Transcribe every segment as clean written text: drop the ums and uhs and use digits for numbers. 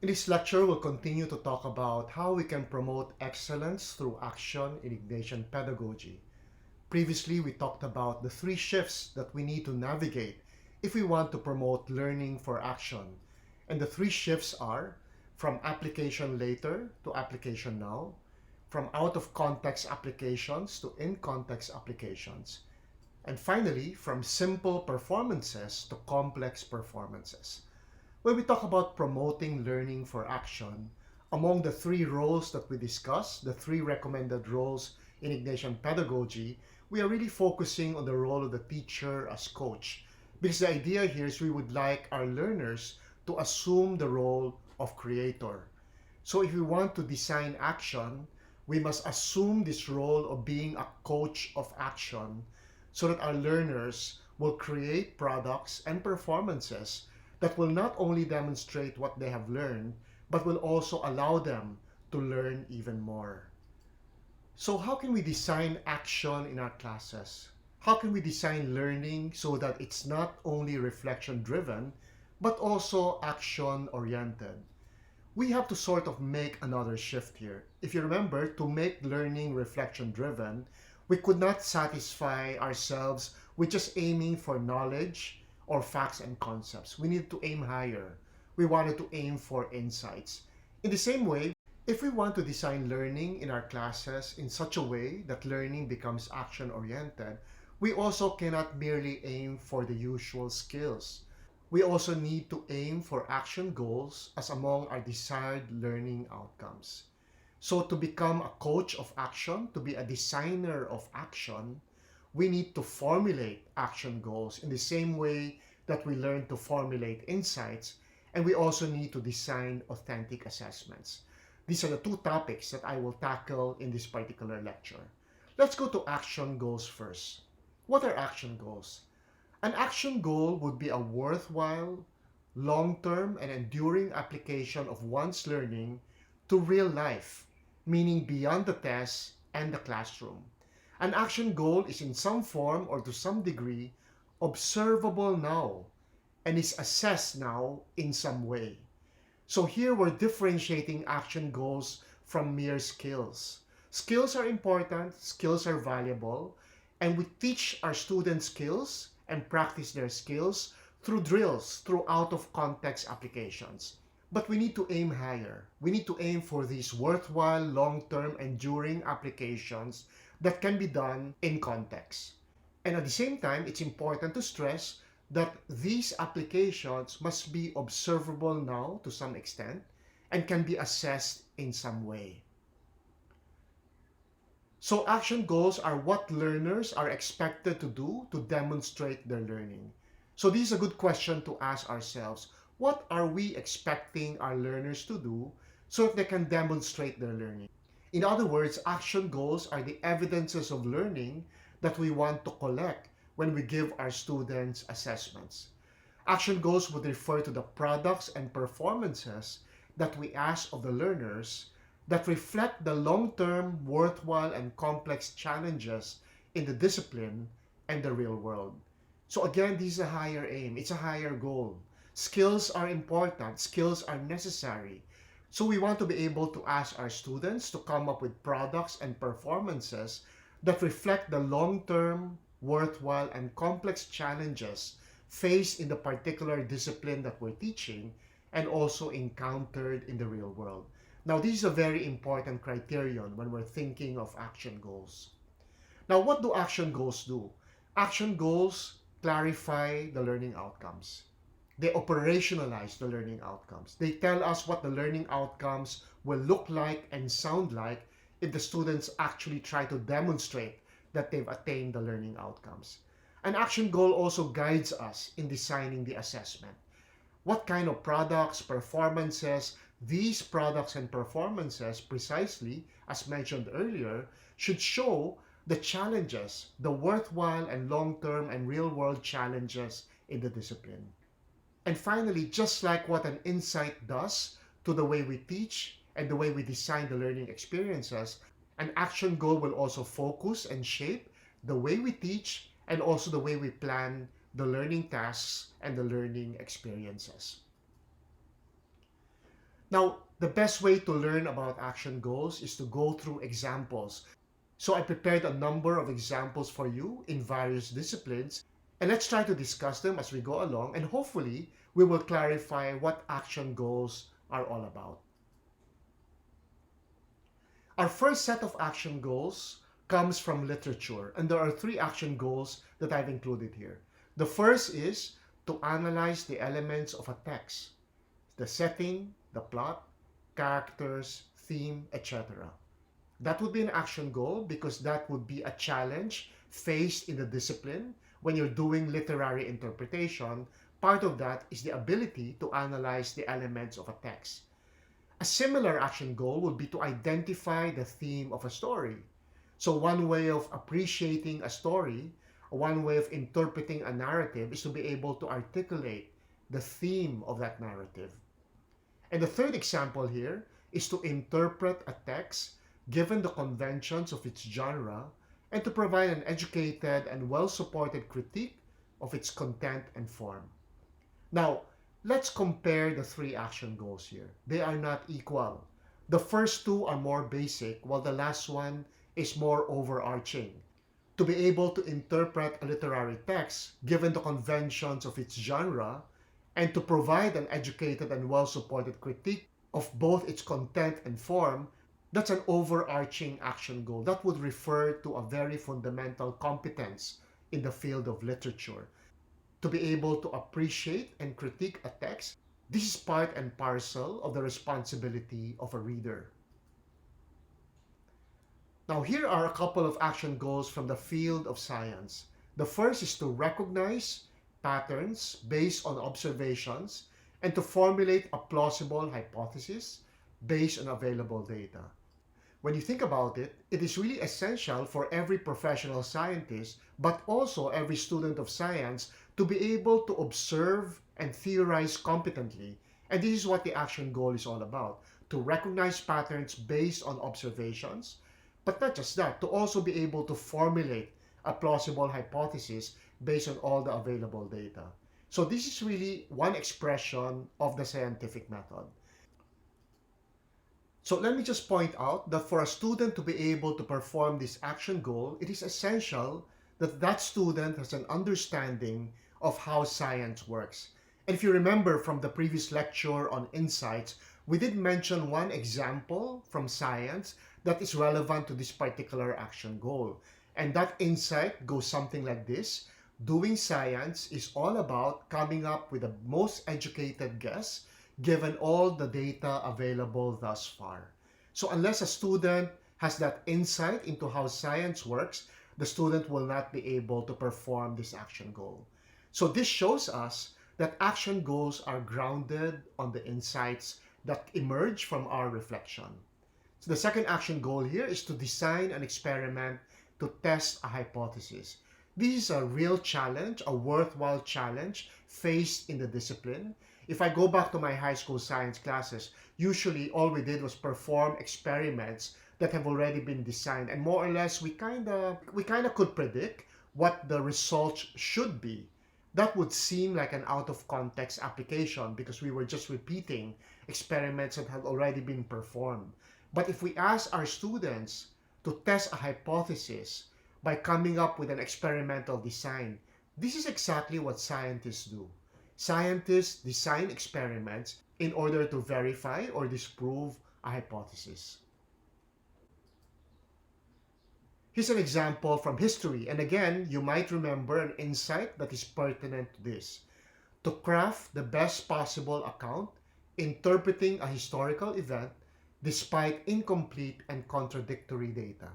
In this lecture, we'll continue to talk about how we can promote excellence through action in Ignatian Pedagogy. Previously, we talked about the three shifts that we need to navigate if we want to promote learning for action. And the three shifts are from application later to application now, from out-of-context applications to in-context applications, and finally, from simple performances to complex performances. When we talk about promoting learning for action, among the three roles that we discuss, the three recommended roles in Ignatian Pedagogy, we are really focusing on the role of the teacher as coach. Because the idea here is we would like our learners to assume the role of creator. So if we want to design action, we must assume this role of being a coach of action so that our learners will create products and performances that will not only demonstrate what they have learned, but will also allow them to learn even more. So how can we design action in our classes? How can we design learning so that it's not only reflection driven, but also action oriented? We have to sort of make another shift here. If you remember, to make learning reflection driven, we could not satisfy ourselves with just aiming for knowledge or facts and concepts. We needed to aim higher. We wanted to aim for insights. In the same way, if we want to design learning in our classes in such a way that learning becomes action-oriented, we also cannot merely aim for the usual skills. We also need to aim for action goals as among our desired learning outcomes. So to become a coach of action, to be a designer of action, we need to formulate action goals in the same way that we learn to formulate insights, and we also need to design authentic assessments. These are the two topics that I will tackle in this particular lecture. Let's go to action goals first. What are action goals? An action goal would be a worthwhile, long-term, and enduring application of one's learning to real life, meaning beyond the test and the classroom. An action goal is in some form or to some degree observable now and is assessed now in some way. So here we're differentiating action goals from mere skills. Skills are important, skills are valuable, and we teach our students skills and practice their skills through drills, through out-of-context applications. But we need to aim higher. We need to aim for these worthwhile, long-term, enduring applications that can be done in context. And at the same time, it's important to stress that these applications must be observable now to some extent and can be assessed in some way. So action goals are what learners are expected to do to demonstrate their learning. So this is a good question to ask ourselves. What are we expecting our learners to do so that they can demonstrate their learning? In other words, action goals are the evidences of learning that we want to collect when we give our students assessments. Action goals would refer to the products and performances that we ask of the learners that reflect the long-term, worthwhile, and complex challenges in the discipline and the real world. So again, this is a higher aim. It's a higher goal. Skills are important. Skills are necessary. So we want to be able to ask our students to come up with products and performances that reflect the long-term, worthwhile, and complex challenges faced in the particular discipline that we're teaching and also encountered in the real world. Now, this is a very important criterion when we're thinking of action goals. Now, what do action goals do? Action goals clarify the learning outcomes. They operationalize the learning outcomes. They tell us what the learning outcomes will look like and sound like if the students actually try to demonstrate that they've attained the learning outcomes. An action goal also guides us in designing the assessment. What kind of products, performances, these products and performances precisely, as mentioned earlier, should show the challenges, the worthwhile and long-term and real-world challenges in the discipline. And finally, just like what an insight does to the way we teach and the way we design the learning experiences, an action goal will also focus and shape the way we teach and also the way we plan the learning tasks and the learning experiences. Now, the best way to learn about action goals is to go through examples. So I prepared a number of examples for you in various disciplines, and let's try to discuss them as we go along, and hopefully we will clarify what action goals are all about. Our first set of action goals comes from literature, and there are three action goals that I've included here. The first is to analyze the elements of a text, the setting, the plot, characters, theme, etc. That would be an action goal because that would be a challenge faced in the discipline when you're doing literary interpretation. Part of that is the ability to analyze the elements of a text. A similar action goal would be to identify the theme of a story. So, one way of appreciating a story, one way of interpreting a narrative is to be able to articulate the theme of that narrative. And the third example here is to interpret a text given the conventions of its genre and to provide an educated and well supported critique of its content and form. Now, let's compare the three action goals here. They are not equal. The first two are more basic, while the last one is more overarching. To be able to interpret a literary text given the conventions of its genre, and to provide an educated and well supported critique of both its content and form, that's an overarching action goal. That would refer to a very fundamental competence in the field of literature. To be able to appreciate and critique a text, this is part and parcel of the responsibility of a reader. Now, here are a couple of action goals from the field of science. The first is to recognize patterns based on observations and to formulate a plausible hypothesis based on available data. When you think about it, it is really essential for every professional scientist, but also every student of science, to be able to observe and theorize competently. And this is what the action goal is all about, to recognize patterns based on observations, but not just that, to also be able to formulate a plausible hypothesis based on all the available data. So this is really one expression of the scientific method. So let me just point out that for a student to be able to perform this action goal, it is essential that that student has an understanding of how science works. And if you remember from the previous lecture on insights, we did mention one example from science that is relevant to this particular action goal. And that insight goes something like this. Doing science is all about coming up with the most educated guess given all the data available thus far. So unless a student has that insight into how science works, the student will not be able to perform this action goal. So this shows us that action goals are grounded on the insights that emerge from our reflection. So the second action goal here is to design an experiment to test a hypothesis. This is a real challenge, a worthwhile challenge faced in the discipline. If I go back to my high school science classes, usually all we did was perform experiments that have already been designed, and more or less we kind of could predict what the results should be. That would seem like an out of context application because we were just repeating experiments that had already been performed. But if we ask our students to test a hypothesis by coming up with an experimental design, this is exactly what scientists do. Scientists design experiments in order to verify or disprove a hypothesis. Here's an example from history, and again, you might remember an insight that is pertinent to this. To craft the best possible account, interpreting a historical event despite incomplete and contradictory data.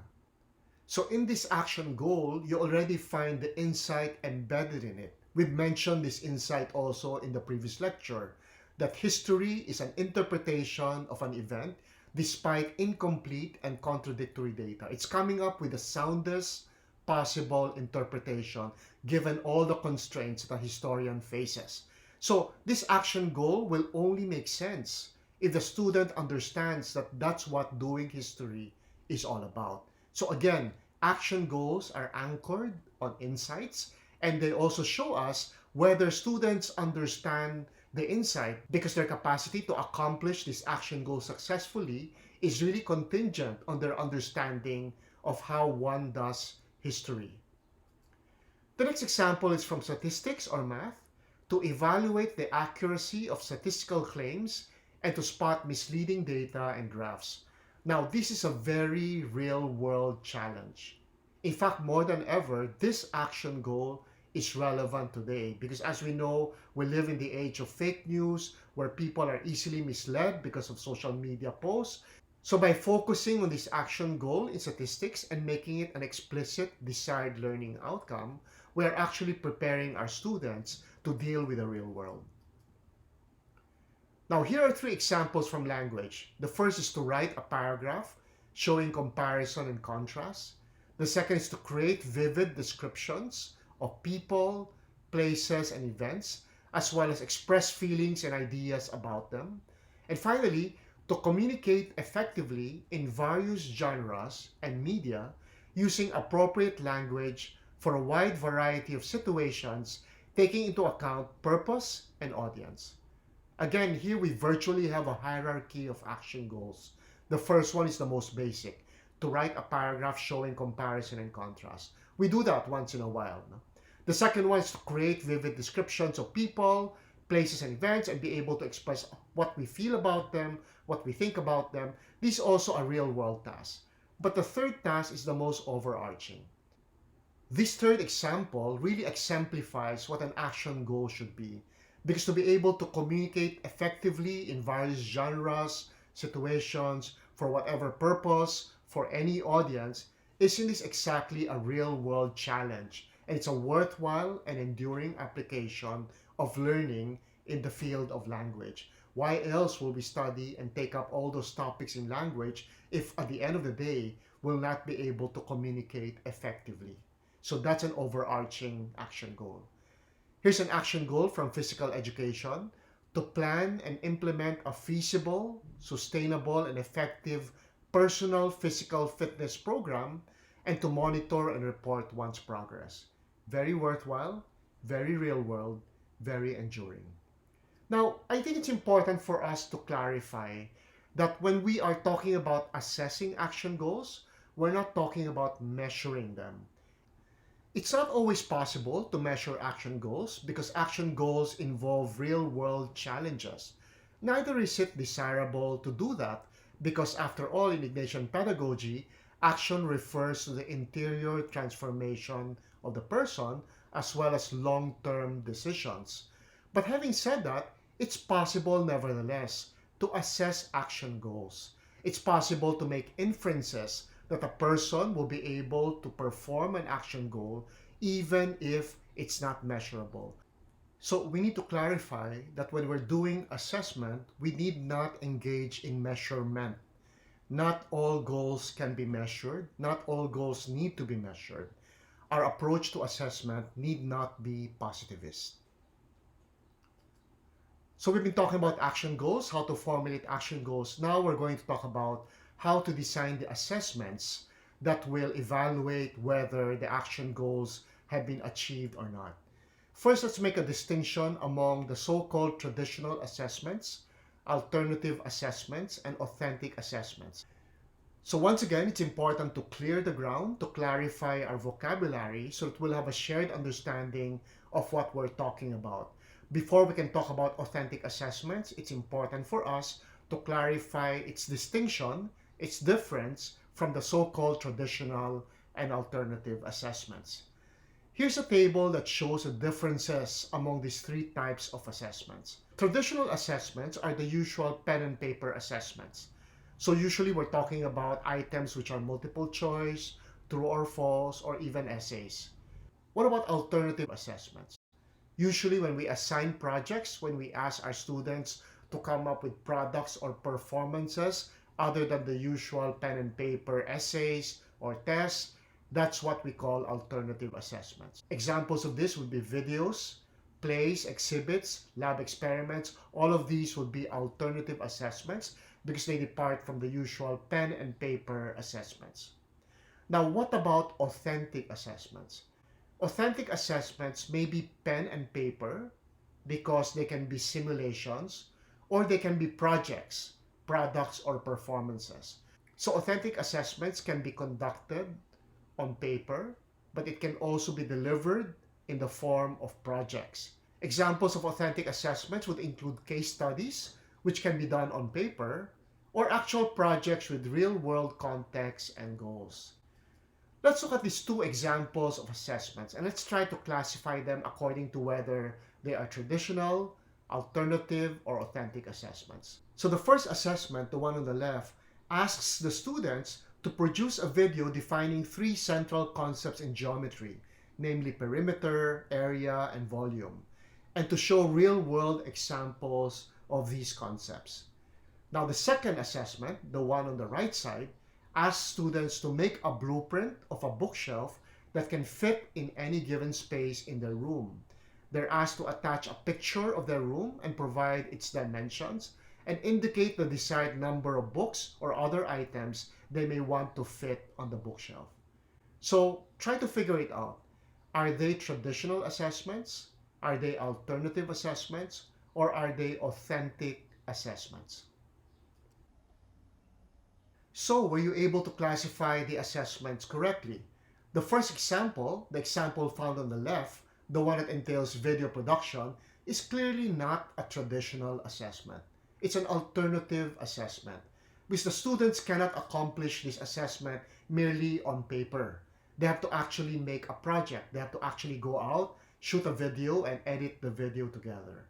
So in this action goal, you already find the insight embedded in it. We've mentioned this insight also in the previous lecture, that history is an interpretation of an event despite incomplete and contradictory data. It's coming up with the soundest possible interpretation given all the constraints that a historian faces. So this action goal will only make sense if the student understands that that's what doing history is all about. So again, action goals are anchored on insights, and they also show us whether students understand The insight, because their capacity to accomplish this action goal successfully is really contingent on their understanding of how one does history. The next example is from statistics or math. To evaluate the accuracy of statistical claims and to spot misleading data and graphs. Now, this is a very real world challenge. In fact, more than ever, this action goal is relevant today because, as we know, we live in the age of fake news where people are easily misled because of social media posts. So, by focusing on this action goal in statistics and making it an explicit desired learning outcome, we are actually preparing our students to deal with the real world. Now, here are three examples from language. The first is to write a paragraph showing comparison and contrast. The second is to create vivid descriptions of people, places, and events, as well as express feelings and ideas about them. And finally, to communicate effectively in various genres and media using appropriate language for a wide variety of situations, taking into account purpose and audience. Again, here we virtually have a hierarchy of action goals. The first one is the most basic, to write a paragraph showing comparison and contrast. We do that once in a while. No? The second one is to create vivid descriptions of people, places, and events and be able to express what we feel about them, what we think about them. This is also a real world task. But the third task is the most overarching. This third example really exemplifies what an action goal should be. Because to be able to communicate effectively in various genres, situations, for whatever purpose, for any audience, isn't this exactly a real world challenge? And it's a worthwhile and enduring application of learning in the field of language. Why else will we study and take up all those topics in language if at the end of the day we'll not be able to communicate effectively? So that's an overarching action goal. Here's an action goal from physical education: to plan and implement a feasible, sustainable, and effective personal physical fitness program and to monitor and report one's progress. Very worthwhile, very real world, very enduring. Now, I think it's important for us to clarify that when we are talking about assessing action goals, we're not talking about measuring them. It's not always possible to measure action goals because action goals involve real world challenges. Neither is it desirable to do that because, after all, in Ignatian Pedagogy, action refers to the interior transformation of the person as well as long term decisions. But having said that, it's possible nevertheless to assess action goals. It's possible to make inferences that a person will be able to perform an action goal even if it's not measurable. So we need to clarify that when we're doing assessment, we need not engage in measurement. Not all goals can be measured. Not all goals need to be measured. Our approach to assessment need not be positivist. So we've been talking about action goals, how to formulate action goals. Now we're going to talk about how to design the assessments that will evaluate whether the action goals have been achieved or not. First, let's make a distinction among the so-called traditional assessments, alternative assessments, and authentic assessments. So once again, it's important to clear the ground, to clarify our vocabulary so that we'll have a shared understanding of what we're talking about. Before we can talk about authentic assessments, it's important for us to clarify its distinction, its difference from the so-called traditional and alternative assessments. Here's a table that shows the differences among these three types of assessments. Traditional assessments are the usual pen and paper assessments. So usually we're talking about items which are multiple choice, true or false, or even essays. What about alternative assessments? Usually when we assign projects, when we ask our students to come up with products or performances other than the usual pen and paper essays or tests, that's what we call alternative assessments. Examples of this would be videos, plays, exhibits, lab experiments. All of these would be alternative assessments because they depart from the usual pen and paper assessments. Now, what about authentic assessments? Authentic assessments may be pen and paper, because they can be simulations or they can be projects, products, or performances. So authentic assessments can be conducted on paper, but it can also be delivered in the form of projects. Examples of authentic assessments would include case studies, which can be done on paper, or actual projects with real-world context and goals. Let's look at these two examples of assessments and let's try to classify them according to whether they are traditional, alternative, or authentic assessments. So the first assessment, the one on the left, asks the students to produce a video defining three central concepts in geometry, namely perimeter, area, and volume, and to show real-world examples of these concepts. Now the second assessment, the one on the right side, asks students to make a blueprint of a bookshelf that can fit in any given space in their room. They're asked to attach a picture of their room and provide its dimensions and indicate the desired number of books or other items they may want to fit on the bookshelf. So try to figure it out. Are they traditional assessments? Are they alternative assessments? Or are they authentic assessments? So were you able to classify the assessments correctly? The first example, the example found on the left, the one that entails video production, is clearly not a traditional assessment. It's an alternative assessment, because the students cannot accomplish this assessment merely on paper. They have to actually make a project. They have to actually go out, shoot a video, and edit the video together.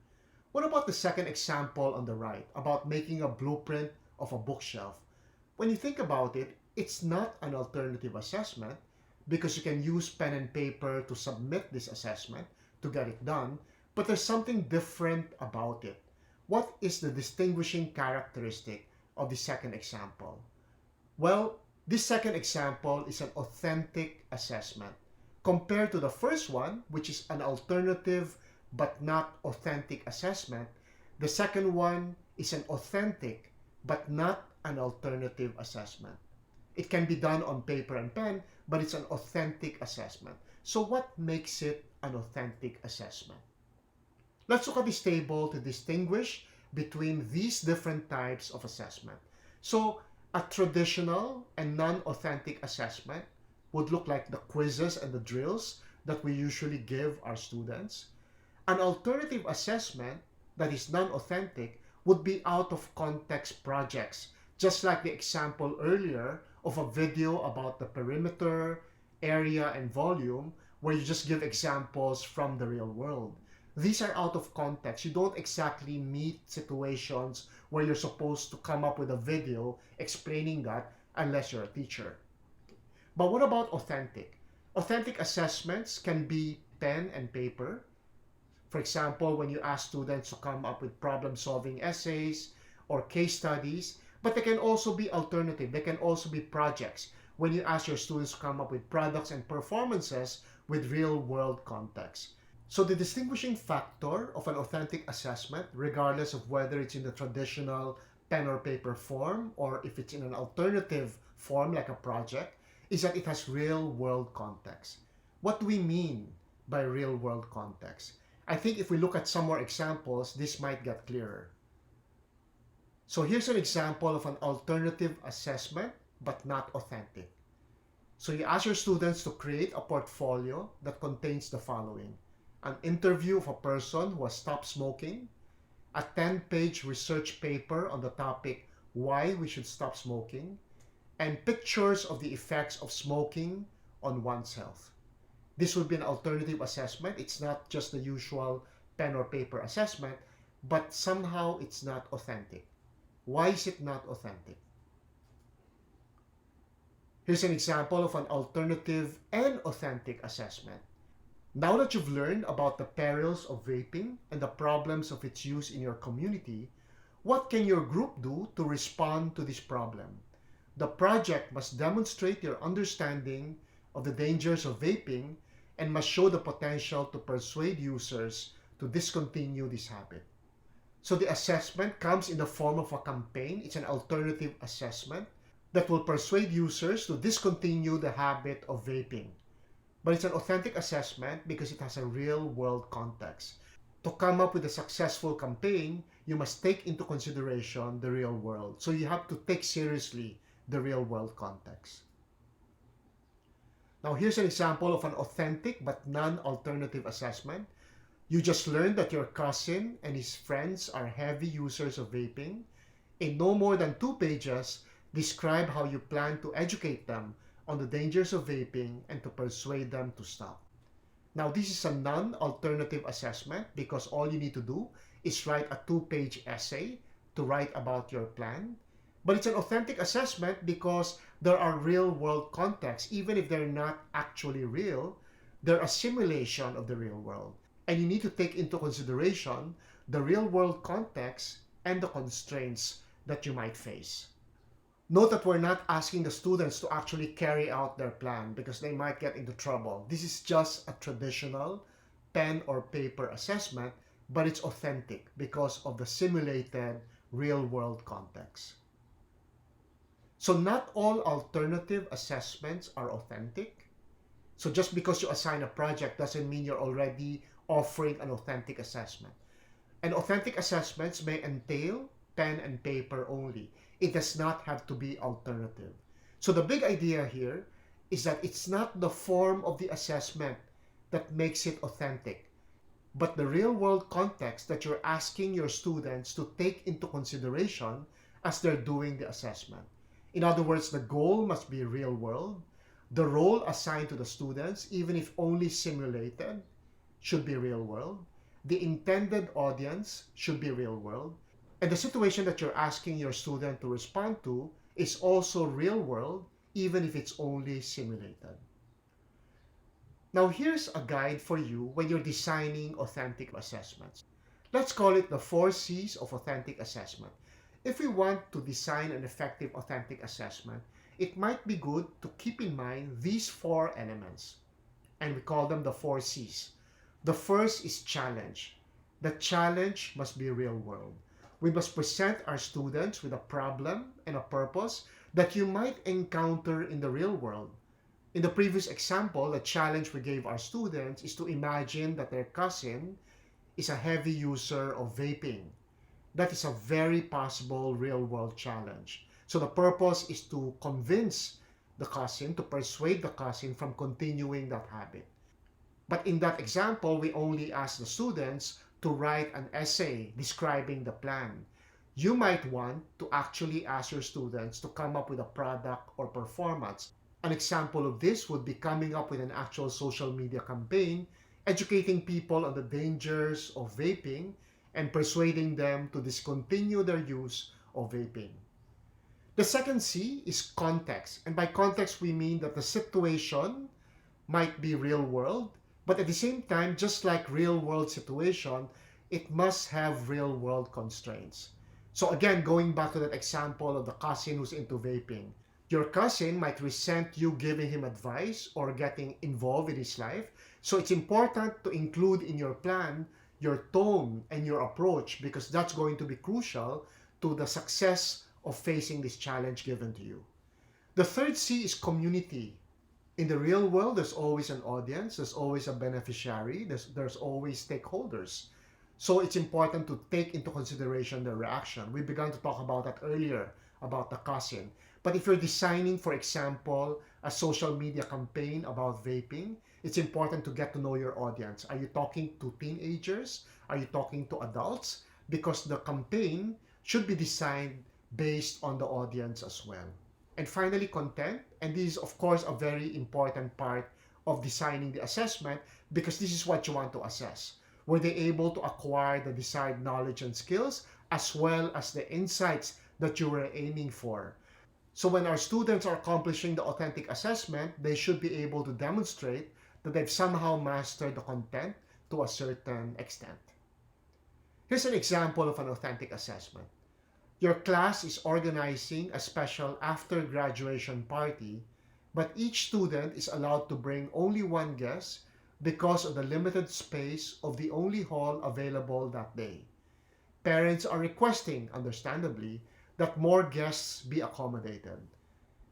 What about the second example on the right, about making a blueprint of a bookshelf? When you think about it, it's not an alternative assessment because you can use pen and paper to submit this assessment to get it done, but there's something different about it. What is the distinguishing characteristic of the second example? Well, this second example is an authentic assessment. Compared to the first one, which is an alternative but not authentic assessment, the second one is an authentic but not an alternative assessment. It can be done on paper and pen, but it's an authentic assessment. So what makes it an authentic assessment? Let's look at this table to distinguish between these different types of assessment. So a traditional and non-authentic assessment would look like the quizzes and the drills that we usually give our students. An alternative assessment that is non-authentic would be out of context projects, just like the example earlier of a video about the perimeter, area, and volume, where you just give examples from the real world. These are out of context. You don't exactly meet situations where you're supposed to come up with a video explaining that unless you're a teacher. But what about authentic? Authentic assessments can be pen and paper. For example, when you ask students to come up with problem-solving essays or case studies, but they can also be alternative. They can also be projects when you ask your students to come up with products and performances with real-world context. So the distinguishing factor of an authentic assessment, regardless of whether it's in the traditional pen or paper form or if it's in an alternative form like a project, is that it has real-world context. What do we mean by real-world context? I think if we look at some more examples, this might get clearer. So here's an example of an alternative assessment, but not authentic. So you ask your students to create a portfolio that contains the following: an interview of a person who has stopped smoking, a 10-page research paper on the topic why we should stop smoking, and pictures of the effects of smoking on one's health. This would be an alternative assessment. It's not just the usual pen or paper assessment, but somehow it's not authentic. Why is it not authentic? Here's an example of an alternative and authentic assessment. Now that you've learned about the perils of vaping and the problems of its use in your community, what can your group do to respond to this problem? The project must demonstrate your understanding of the dangers of vaping and must show the potential to persuade users to discontinue this habit. So the assessment comes in the form of a campaign. It's an alternative assessment that will persuade users to discontinue the habit of vaping. But it's an authentic assessment because it has a real-world context. To come up with a successful campaign, you must take into consideration the real world. So you have to take seriously the real world context. Now here's an example of an authentic but non-alternative assessment. You just learned that your cousin and his friends are heavy users of vaping. In no more than 2 pages, describe how you plan to educate them on the dangers of vaping and to persuade them to stop. Now this is a non-alternative assessment because all you need to do is write a 2-page essay to write about your plan. But it's an authentic assessment because there are real-world contexts. Even if they're not actually real, they're a simulation of the real world. And you need to take into consideration the real-world context and the constraints that you might face. Note that we're not asking the students to actually carry out their plan because they might get into trouble. This is just a traditional pen or paper assessment, but it's authentic because of the simulated real-world context. So not all alternative assessments are authentic. So just because you assign a project doesn't mean you're already offering an authentic assessment. And authentic assessments may entail pen and paper only. It does not have to be alternative. So the big idea here is that it's not the form of the assessment that makes it authentic, but the real-world context that you're asking your students to take into consideration as they're doing the assessment. In other words, the goal must be real-world. The role assigned to the students, even if only simulated, should be real-world. The intended audience should be real-world. And the situation that you're asking your student to respond to is also real-world, even if it's only simulated. Now here's a guide for you when you're designing authentic assessments. Let's call it the 4 C's of authentic assessment. If we want to design an effective authentic assessment, it might be good to keep in mind these 4 elements, and we call them the 4 C's. The first is challenge. The challenge must be real world. We must present our students with a problem and a purpose that you might encounter in the real world. In the previous example, the challenge we gave our students is to imagine that their cousin is a heavy user of vaping. That is a very possible real-world challenge. So the purpose is to convince the cousin, to persuade the cousin from continuing that habit. But in that example, we only ask the students to write an essay describing the plan. You might want to actually ask your students to come up with a product or performance. An example of this would be coming up with an actual social media campaign, educating people on the dangers of vaping, and persuading them to discontinue their use of vaping. The second C is context. And by context, we mean that the situation might be real world, but at the same time, just like real world situation, it must have real world constraints. So again, going back to that example of the cousin who's into vaping, your cousin might resent you giving him advice or getting involved in his life. So it's important to include in your plan your tone and your approach because that's going to be crucial to the success of facing this challenge given to you. The third C is community. In the real world, there's always an audience, there's always a beneficiary, there's always stakeholders. So it's important to take into consideration the reaction. We began to talk about that earlier, about the cousin. But if you're designing, for example, a social media campaign about vaping, it's important to get to know your audience. Are you talking to teenagers? Are you talking to adults? Because the campaign should be designed based on the audience as well. And finally, content. And this is, of course, a very important part of designing the assessment because this is what you want to assess. Were they able to acquire the desired knowledge and skills as well as the insights that you were aiming for? So when our students are accomplishing the authentic assessment, they should be able to demonstrate that they've somehow mastered the content to a certain extent. Here's an example of an authentic assessment. Your class is organizing a special after-graduation party, but each student is allowed to bring only one guest because of the limited space of the only hall available that day. Parents are requesting, understandably, that more guests be accommodated.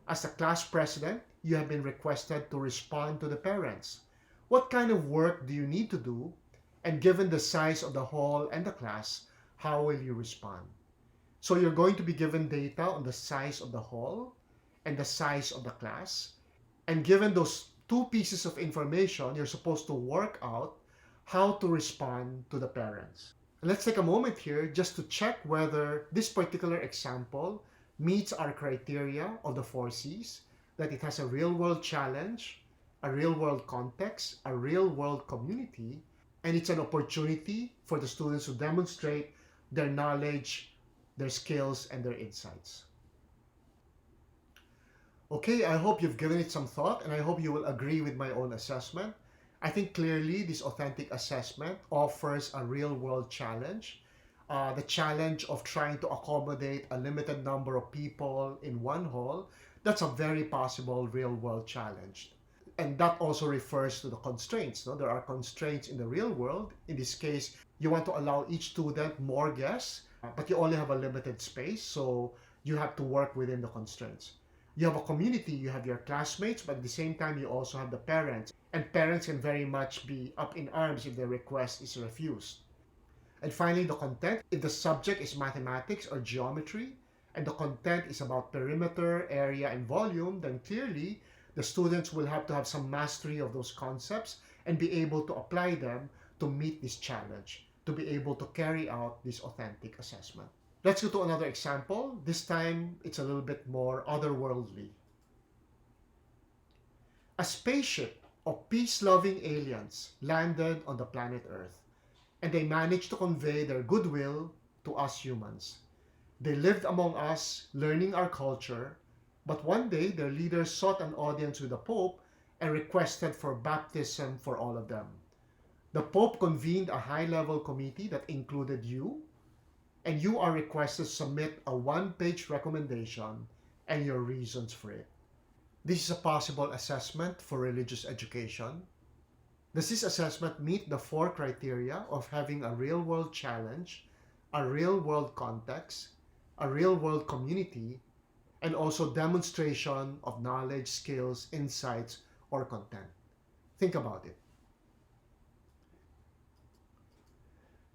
As the class president, you have been requested to respond to the parents. What kind of work do you need to do And given the size of the hall and the class, how will you respond? So you're going to be given data on the size of the hall and the size of the class. And given those two pieces of information, you're supposed to work out how to respond to the parents. And let's take a moment here just to check whether this particular example meets our criteria of the 4 Cs, that it has a real-world challenge, a real-world context, a real-world community, and it's an opportunity for the students to demonstrate their knowledge, their skills, and their insights. Okay, I hope you've given it some thought, and I hope you will agree with my own assessment. I think clearly this authentic assessment offers a real-world challenge. The challenge of trying to accommodate a limited number of people in one hall, that's a very possible real-world challenge. And that also refers to the constraints. No? There are constraints in the real world. In this case, you want to allow each student more guests, but you only have a limited space, so you have to work within the constraints. You have a community, you have your classmates, but at the same time, you also have the parents. And parents can very much be up in arms if their request is refused. And finally, the content. If the subject is mathematics or geometry, and the content is about perimeter, area, and volume, then clearly the students will have to have some mastery of those concepts and be able to apply them to meet this challenge, to be able to carry out this authentic assessment. Let's go to another example. This time, it's a little bit more otherworldly. A spaceship of peace-loving aliens landed on the planet Earth, and they managed to convey their goodwill to us humans. They lived among us, learning our culture, but one day their leaders sought an audience with the Pope and requested for baptism for all of them. The Pope convened a high-level committee that included you, and you are requested to submit a one-page recommendation and your reasons for it. This is a possible assessment for religious education. Does this assessment meet the 4 criteria of having a real-world challenge, a real-world context, a real-world community, and also demonstration of knowledge, skills, insights, or content? Think about it.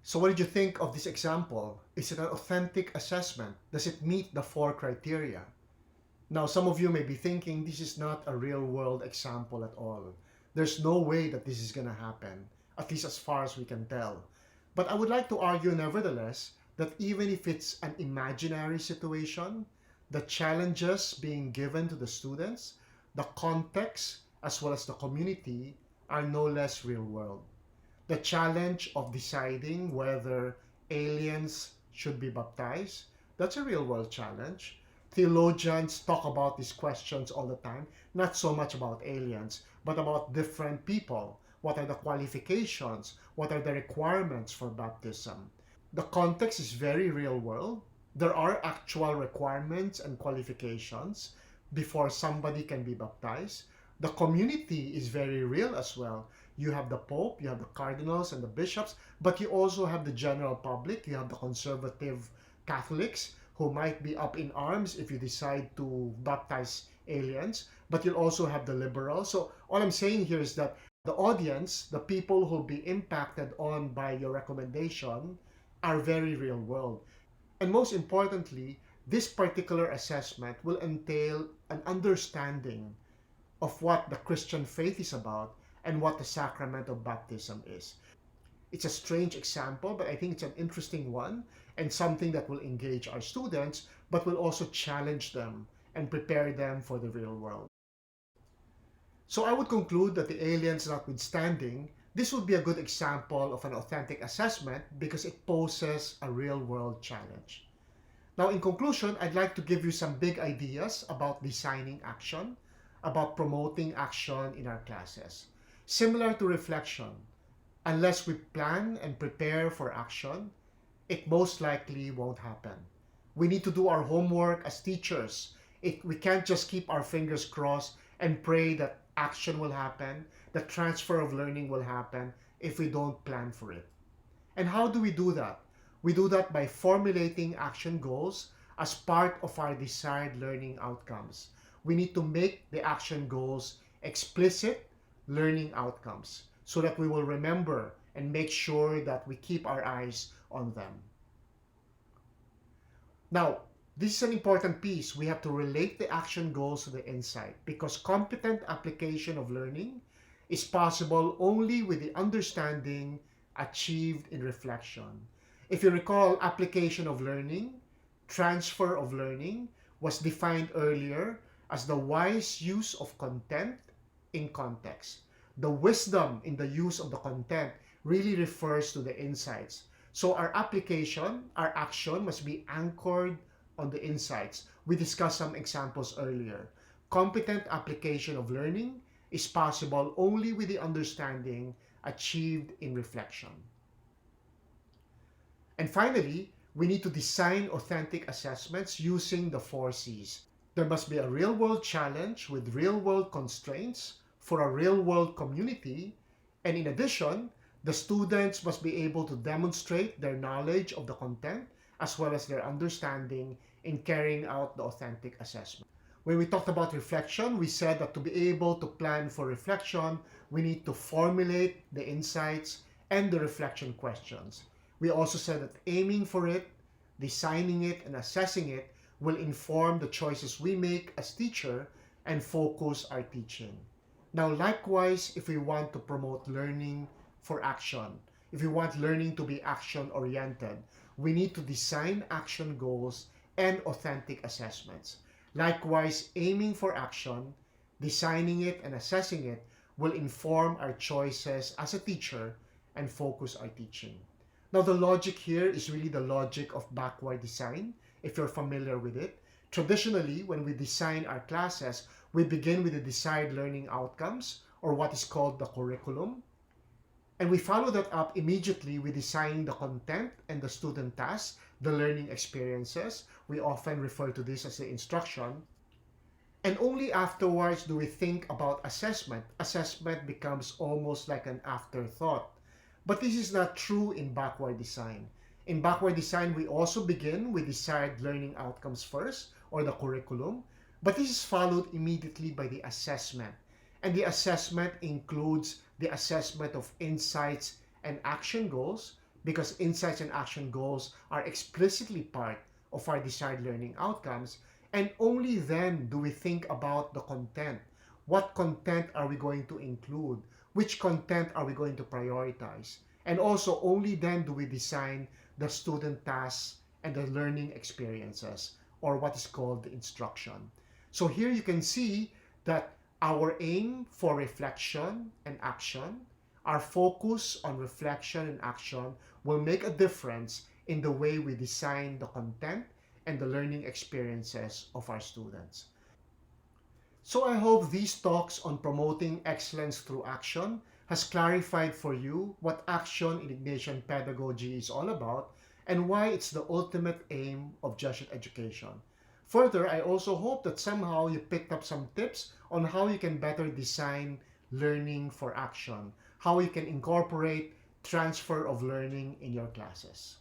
So what did you think of this example? Is it an authentic assessment? Does it meet the 4 criteria? Now, some of you may be thinking this is not a real-world example at all. There's no way that this is going to happen, at least as far as we can tell. But I would like to argue, nevertheless, that even if it's an imaginary situation, the challenges being given to the students, the context, as well as the community, are no less real-world. The challenge of deciding whether aliens should be baptized, that's a real-world challenge. Theologians talk about these questions all the time, not so much about aliens, but about different people. What are the qualifications? What are the requirements for baptism? The context is very real-world. There are actual requirements and qualifications before somebody can be baptized. The community is very real as well. You have the Pope, you have the cardinals and the bishops, but you also have the general public. You have the conservative Catholics who might be up in arms if you decide to baptize aliens, but you'll also have the liberals. So all I'm saying here is that the audience, the people who will be impacted on by your recommendation, are very real world. And most importantly, this particular assessment will entail an understanding of what the Christian faith is about and what the sacrament of baptism is. It's a strange example, but I think it's an interesting one and something that will engage our students, but will also challenge them and prepare them for the real world. So I would conclude that the aliens notwithstanding, this would be a good example of an authentic assessment because it poses a real-world challenge. Now, in conclusion, I'd like to give you some big ideas about designing action, about promoting action in our classes. Similar to reflection, unless we plan and prepare for action, it most likely won't happen. We need to do our homework as teachers. We can't just keep our fingers crossed and pray that action will happen, that transfer of learning will happen if we don't plan for it. And how do we do that? We do that by formulating action goals as part of our desired learning outcomes. We need to make the action goals explicit learning outcomes so that we will remember and make sure that we keep our eyes on them. Now, this is an important piece. We have to relate the action goals to the insight because competent application of learning is possible only with the understanding achieved in reflection. If you recall, application of learning, transfer of learning was defined earlier as the wise use of content in context. The wisdom in the use of the content really refers to the insights. So our application, our action must be anchored on the insights. We discussed some examples earlier. Competent application of learning is possible only with the understanding achieved in reflection. And finally, we need to design authentic assessments using the 4 C's. There must be a real-world challenge with real-world constraints for a real-world community, and in addition, the students must be able to demonstrate their knowledge of the content as well as their understanding in carrying out the authentic assessment. When we talked about reflection, we said that to be able to plan for reflection, we need to formulate the insights and the reflection questions. We also said that aiming for it, designing it, and assessing it will inform the choices we make as teacher and focus our teaching. Now, likewise, if we want to promote learning for action, if we want learning to be action-oriented, we need to design action goals and authentic assessments. Likewise, aiming for action, designing it, and assessing it will inform our choices as a teacher and focus our teaching. Now, the logic here is really the logic of backward design, if you're familiar with it. Traditionally, when we design our classes, we begin with the desired learning outcomes, or what is called the curriculum. And we follow that up immediately with designing the content and the student tasks, the learning experiences. We often refer to this as the instruction. And only afterwards do we think about assessment. Assessment becomes almost like an afterthought. But this is not true in backward design. In backward design, we also begin with desired learning outcomes first, or the curriculum. But this is followed immediately by the assessment. And the assessment includes the assessment of insights and action goals, because insights and action goals are explicitly part of our desired learning outcomes. And only then do we think about the content. What content are we going to include? Which content are we going to prioritize? And also only then do we design the student tasks and the learning experiences, or what is called the instruction. So here you can see that our aim for reflection and action, our focus on reflection and action will make a difference in the way we design the content and the learning experiences of our students. So I hope these talks on promoting excellence through action has clarified for you what action in Ignatian pedagogy is all about and why it's the ultimate aim of Jesuit education. Further, I also hope that somehow you picked up some tips on how you can better design learning for action, how you can incorporate transfer of learning in your classes.